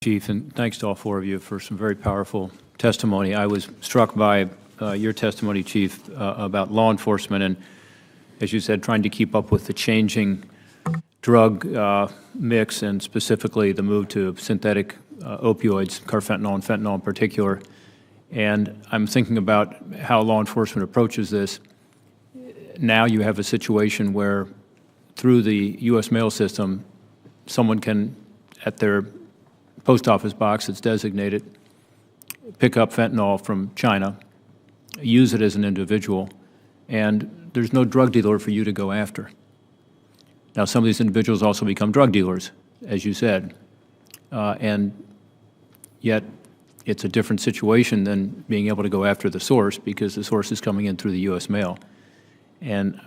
Chief, and thanks to all four of you for some very powerful testimony. I was struck by your testimony, Chief, about law enforcement and, as you said, trying to keep up with the changing drug mix and specifically the move to synthetic opioids, carfentanil and fentanyl in particular. And I'm thinking about how law enforcement approaches this. Now you have a situation where through the U.S. mail system, someone can, at their post office box that's designated, pick up fentanyl from China, use it as an individual, and there's no drug dealer for you to go after. Now, some of these individuals also become drug dealers, as you said, and yet it's a different situation than being able to go after the source because the source is coming in through the U.S. mail. And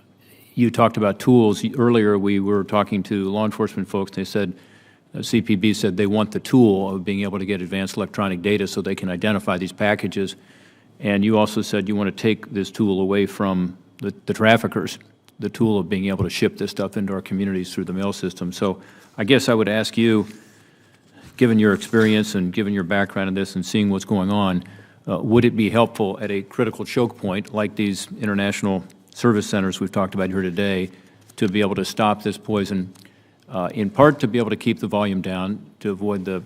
you talked about tools. Earlier, we were talking to law enforcement folks, and they said, CPB said they want the tool of being able to get advanced electronic data so they can identify these packages. And you also said you want to take this tool away from the traffickers, the tool of being able to ship this stuff into our communities through the mail system. So I guess I would ask you, given your experience and given your background in this and seeing what's going on, would it be helpful at a critical choke point like these international service centers we've talked about here today to be able to stop this poison, in part to be able to keep the volume down, to avoid the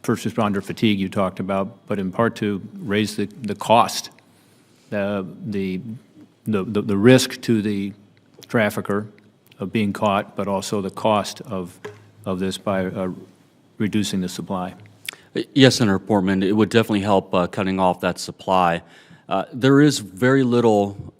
first responder fatigue you talked about, but in part to raise the cost, the risk to the trafficker of being caught, but also the cost of this by reducing the supply? Yes, Senator Portman, it would definitely help cutting off that supply. There is very little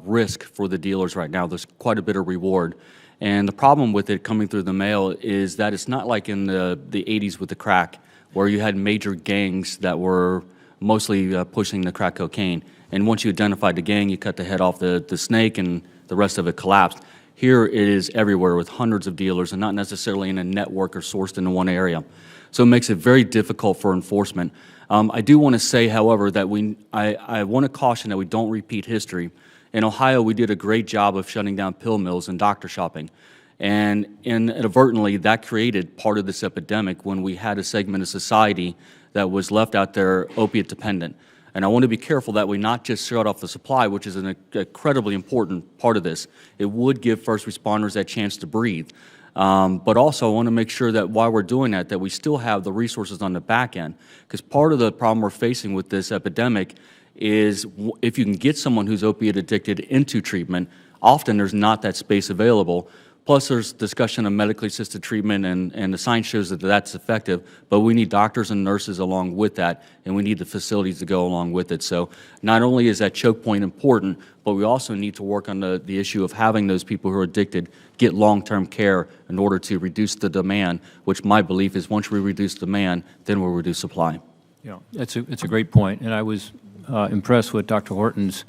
risk for the dealers right now. There's quite a bit of reward. And the problem with it coming through the mail is that it's not like in the 80s with the crack, where you had major gangs that were mostly pushing the crack cocaine. And once you identified the gang, you cut the head off the snake and the rest of it collapsed. Here it is everywhere with hundreds of dealers and not necessarily in a network or sourced in one area. So it makes it very difficult for enforcement. I do want to say, however, that I want to caution that we don't repeat history. In Ohio, we did a great job of shutting down pill mills and doctor shopping. And inadvertently, that created part of this epidemic when we had a segment of society that was left out there opiate dependent. And I want to be careful that we not just shut off the supply, which is an incredibly important part of this. It would give first responders that chance to breathe. But also, I want to make sure that while we're doing that we still have the resources on the back end. Because part of the problem we're facing with this epidemic is if you can get someone who's opiate addicted into treatment, often there's not that space available. Plus, there's discussion of medically assisted treatment, and the science shows that that's effective, but we need doctors and nurses along with that, and we need the facilities to go along with it. So not only is that choke point important, but we also need to work on the issue of having those people who are addicted get long-term care in order to reduce the demand, which my belief is once we reduce demand, then we'll reduce supply. Yeah, it's a great point, and I was impressed with Dr. Horton's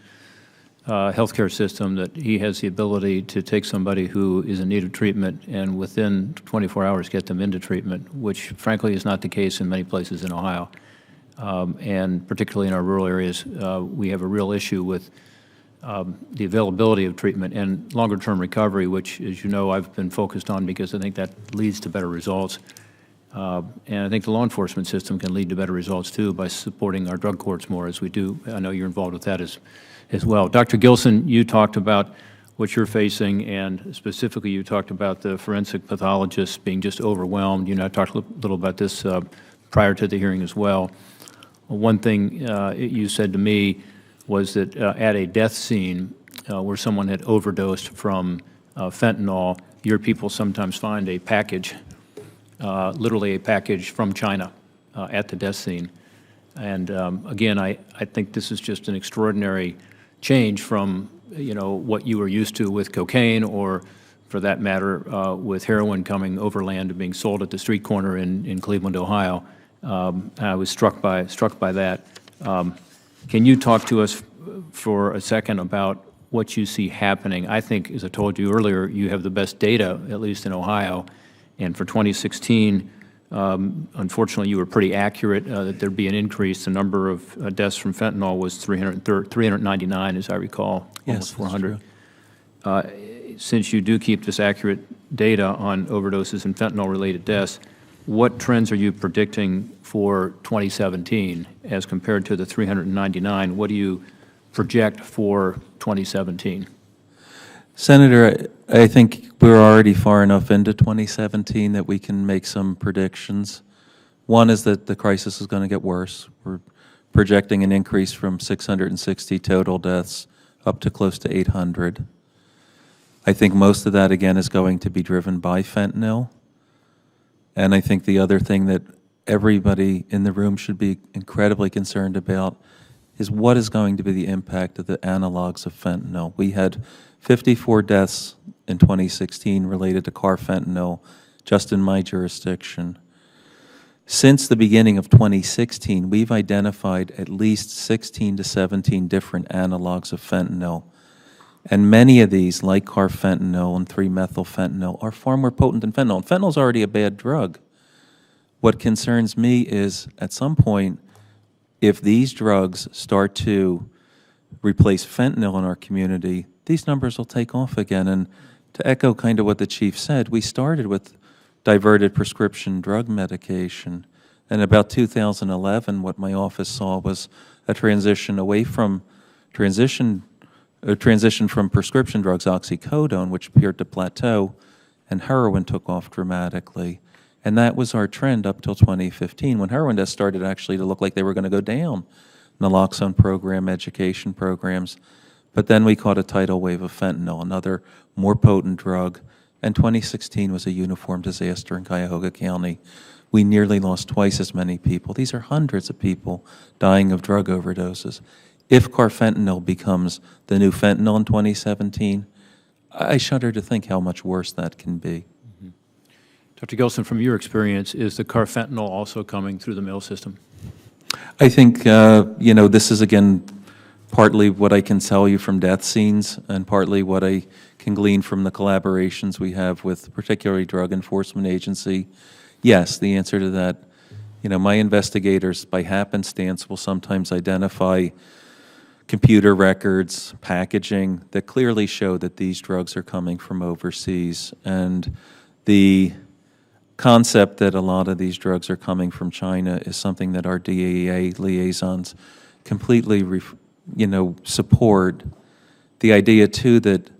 healthcare system, that he has the ability to take somebody who is in need of treatment and within 24 hours get them into treatment, which frankly is not the case in many places in Ohio. And particularly in our rural areas, we have a real issue with the availability of treatment and longer-term recovery, which, as you know, I've been focused on because I think that leads to better results. And I think the law enforcement system can lead to better results, too, by supporting our drug courts more, as we do. I know you're involved with that as well. Dr. Gilson, you talked about what you're facing, and specifically you talked about the forensic pathologists being just overwhelmed. You know, I talked a little about this prior to the hearing as well. One thing you said to me was that at a death scene where someone had overdosed from fentanyl, your people sometimes find a package, literally a package from China at the death scene. And again, I think this is just an extraordinary change from, you know, what you were used to with cocaine, or for that matter, with heroin coming overland and being sold at the street corner in Cleveland, Ohio. I was struck by that. Can you talk to us for a second about what you see happening? I think, as I told you earlier, you have the best data, at least in Ohio, and for 2016, unfortunately, you were pretty accurate that there'd be an increase. The number of deaths from fentanyl was 399, as I recall, almost 400. Since you do keep this accurate data on overdoses and fentanyl-related deaths, what trends are you predicting for 2017 as compared to the 399? What do you project for 2017? Senator, I think we're already far enough into 2017 that we can make some predictions. One is that the crisis is going to get worse. We're projecting an increase from 660 total deaths up to close to 800. I think most of that, again, is going to be driven by fentanyl. And I think the other thing that everybody in the room should be incredibly concerned about is what is going to be the impact of the analogs of fentanyl. We had 54 deaths in 2016 related to carfentanil just in my jurisdiction. Since the beginning of 2016, we've identified at least 16 to 17 different analogs of fentanyl. And many of these, like carfentanil and 3-methylfentanyl, are far more potent than fentanyl. And fentanyl is already a bad drug. What concerns me is, at some point, if these drugs start to replace fentanyl in our community, these numbers will take off again. And to echo kind of what the chief said, we started with diverted prescription drug medication. And about 2011, what my office saw was a transition from prescription drugs, oxycodone, which appeared to plateau, and heroin took off dramatically. And that was our trend up till 2015, when heroin deaths started actually to look like they were going to go down. Naloxone program, education programs. But then we caught a tidal wave of fentanyl, another more potent drug. And 2016 was a uniform disaster in Cuyahoga County. We nearly lost twice as many people. These are hundreds of people dying of drug overdoses. If carfentanil becomes the new fentanyl in 2017, I shudder to think how much worse that can be. Dr. Gilson, from your experience, is the carfentanil also coming through the mail system? I think, this is, again, partly what I can tell you from death scenes and partly what I can glean from the collaborations we have with particularly Drug Enforcement Agency. Yes, the answer to that, my investigators by happenstance will sometimes identify computer records, packaging that clearly show that these drugs are coming from overseas. And the concept that a lot of these drugs are coming from China is something that our DEA liaisons completely support. The idea, too, that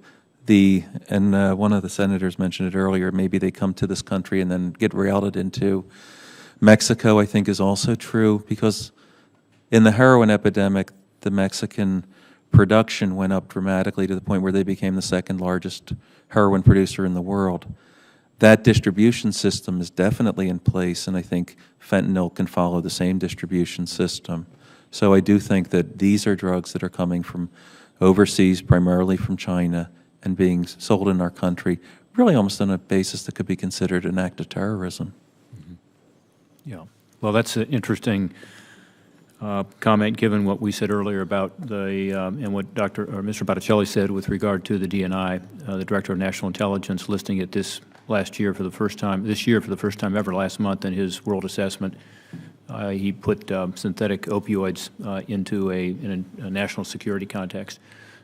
one of the senators mentioned it earlier, maybe they come to this country and then get routed into Mexico, I think is also true, because in the heroin epidemic, the Mexican production went up dramatically to the point where they became the second largest heroin producer in the world. That distribution system is definitely in place, and I think fentanyl can follow the same distribution system. So I do think that these are drugs that are coming from overseas, primarily from China, and being sold in our country, really almost on a basis that could be considered an act of terrorism. Mm-hmm. Yeah. Well, that's an interesting comment, given what we said earlier about and what Mr. Botticelli said with regard to the DNI, the Director of National Intelligence, listing it this year for the first time ever, last month in his world assessment. He put synthetic opioids into a national security context.